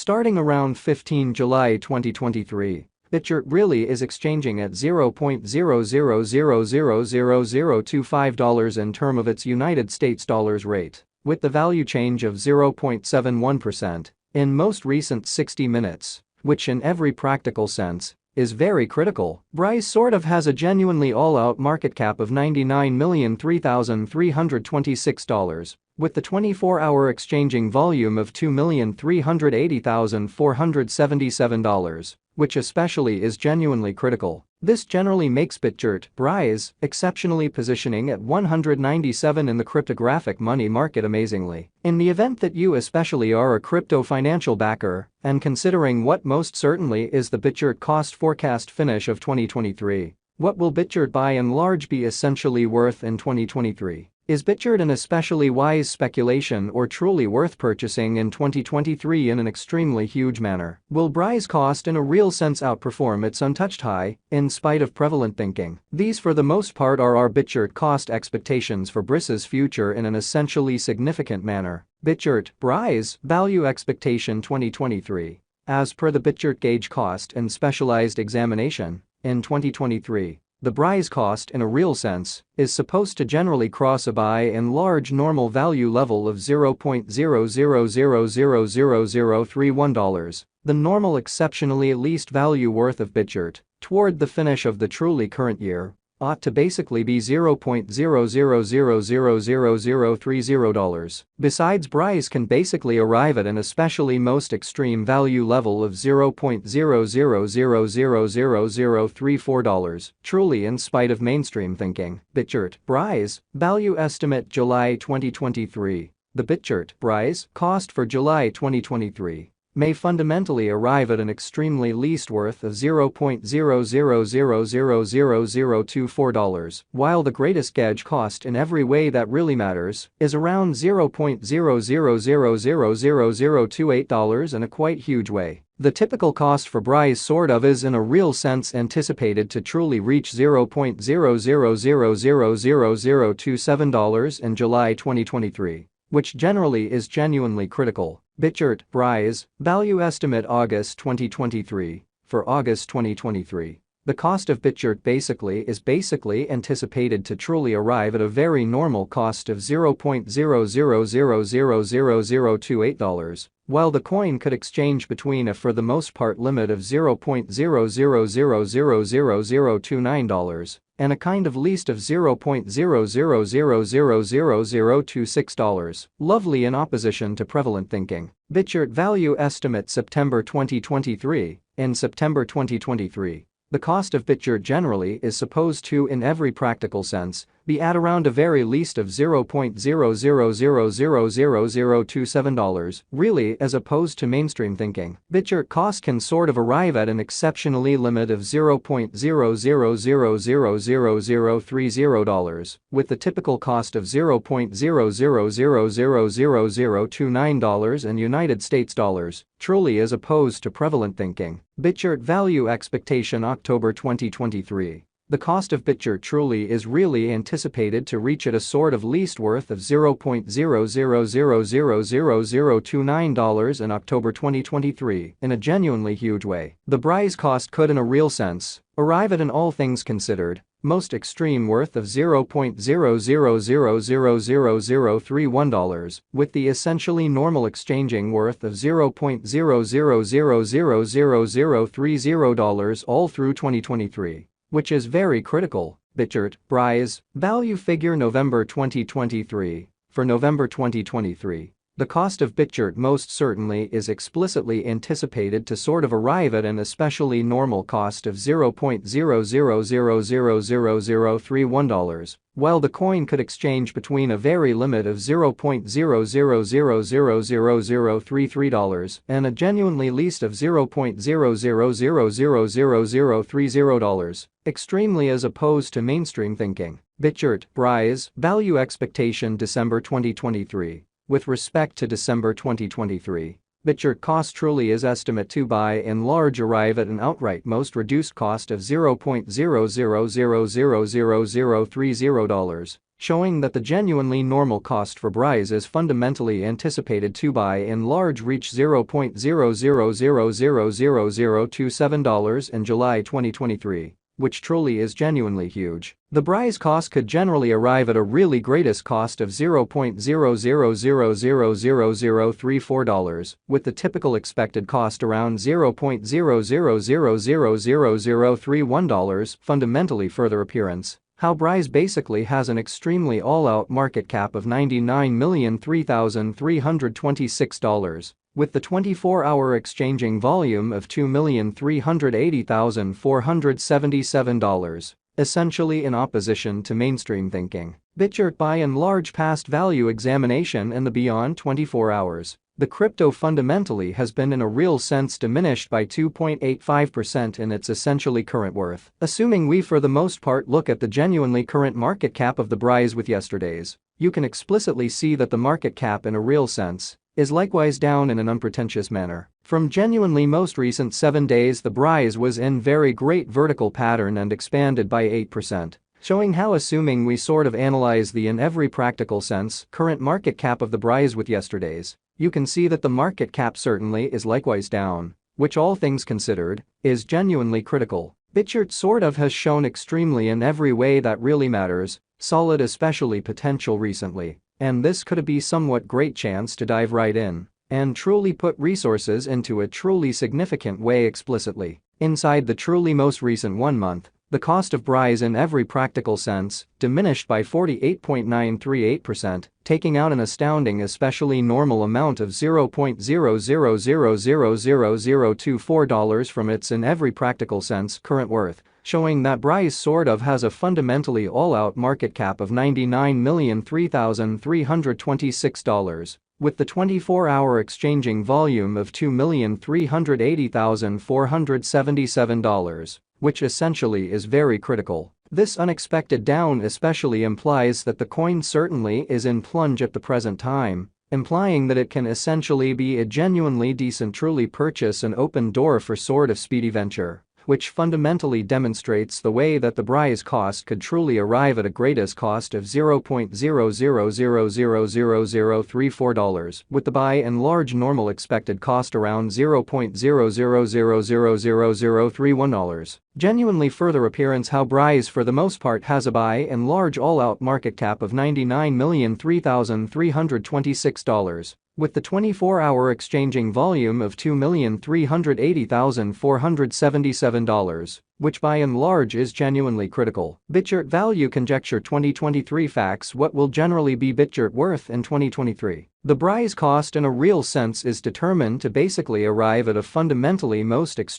Starting around 15 July 2023, Bitgert really is exchanging at $0.00000025 in term of its United States dollars rate, with the value change of 0.71% in most recent 60 minutes, which in every practical sense is very critical. Brise sort of has a genuinely all-out market cap of $99,003,326, with the 24-hour exchanging volume of $2,380,477, which especially is genuinely critical. This generally makes Bitgert, Brise, exceptionally positioning at 197 in the cryptographic money market amazingly. In the event that you especially are a crypto financial backer, and considering what most certainly is the Bitgert cost forecast finish of 2023, what will Bitgert by and large be essentially worth in 2023? Is Bitgert an especially wise speculation or truly worth purchasing in 2023 in an extremely huge manner? Will Brise cost in a real sense outperform its untouched high, in spite of prevalent thinking? These for the most part are our Bitgert cost expectations for Brise's future in an essentially significant manner. Bitgert, Brise, value expectation 2023. As per the Bitgert gauge cost and specialized examination, in 2023, the Brise cost in a real sense is supposed to generally cross a by and large normal value level of $0.00000031, the normal exceptionally least value worth of Bitgert, toward the finish of the truly current year, ought to basically be $0.00000030. Besides, Brise can basically arrive at an especially most extreme value level of $0.00000034, truly in spite of mainstream thinking. Bitgert, Brise, value estimate July 2023. The Bitgert, Brise, cost for July 2023 may fundamentally arrive at an extremely least worth of $0.00000024, while the greatest gauge cost in every way that really matters is around $0.00000028 in a quite huge way. The typical cost for Brise sort of is in a real sense anticipated to truly reach $0.00000027 in July 2023, which generally is genuinely critical. Bitgert, Brise, value estimate August 2023. For August 2023, the cost of Bitgert is basically anticipated to truly arrive at a very normal cost of $0.00000028, while the coin could exchange between a for the most part limit of $0.00000029 and a kind of least of $0.00000026, lovely in opposition to prevalent thinking. Bitgert value estimate September 2023. In September 2023, the cost of Bitgert generally is supposed to, in every practical sense, be at around a very least of $0.00000027, really, as opposed to mainstream thinking. Bitgert cost can sort of arrive at an exceptionally limit of $0.00000030, with the typical cost of $0.00000029 in United States dollars, truly as opposed to prevalent thinking. Bitgert value expectation October 2023. The cost of Bitgert truly is really anticipated to reach at a sort of least worth of $0.00000029 in October 2023 in a genuinely huge way. The Brise cost could in a real sense arrive at an all things considered most extreme worth of $0.00000031, with the essentially normal exchanging worth of $0.00000030 all through 2023. Which is very critical. Bitgert, Brise, value figure November 2023. For November 2023, the cost of Bitgert most certainly is explicitly anticipated to sort of arrive at an especially normal cost of $0.00000031, while the coin could exchange between a very limit of $0.00000033 and a genuinely least of $0.00000030, extremely as opposed to mainstream thinking. Bitgert, Brise, value expectation December 2023. With respect to December 2023, Bitgert cost truly is estimate to by and large arrive at an outright most reduced cost of $0.00000030, showing that the genuinely normal cost for Brise is fundamentally anticipated to by and large reach $0.00000027 in July 2023, which truly is genuinely huge. The Brise cost could generally arrive at a really greatest cost of $0.00000034, with the typical expected cost around $0.00000031. Fundamentally further appearance how Brise basically has an extremely all-out market cap of $99,003,326, with the 24-hour exchanging volume of $2,380,477, essentially in opposition to mainstream thinking. Bitgert by and large past value examination and the beyond 24 hours. The crypto fundamentally has been in a real sense diminished by 2.85% in its essentially current worth. Assuming we for the most part look at the genuinely current market cap of the Brise with yesterday's, you can explicitly see that the market cap in a real sense is likewise down in an unpretentious manner. From genuinely most recent 7 days, the Brise was in very great vertical pattern and expanded by 8%. Showing how, assuming we sort of analyze the in every practical sense current market cap of the Brise with yesterday's, you can see that the market cap certainly is likewise down, which all things considered, is genuinely critical. Bitgert sort of has shown extremely in every way that really matters, solid especially potential recently, and this could be somewhat great chance to dive right in and truly put resources into a truly significant way explicitly. Inside the truly most recent 1 month, the cost of Brise in every practical sense diminished by 48.938%, taking out an astounding especially normal amount of $0.00000024 from its in every practical sense current worth, showing that Brise sort of has a fundamentally all-out market cap of $99,003,326, with the 24-hour exchanging volume of $2,380,477. Which essentially is very critical. This unexpected down especially implies that the coin certainly is in plunge at the present time, implying that it can essentially be a genuinely decent truly purchase and open door for sort of speedy venture, which fundamentally demonstrates the way that the Brise cost could truly arrive at a greatest cost of $0.00000034, with the by and large normal expected cost around $0.00000031. Genuinely further appearance how Brise for the most part has a by and large all-out market cap of $99,003,326, with the 24-hour exchanging volume of $2,380,477, which by and large is genuinely critical. Bitgert value conjecture 2023 facts. What will generally be Bitgert worth in 2023? The Brise cost in a real sense is determined to basically arrive at a fundamentally most extreme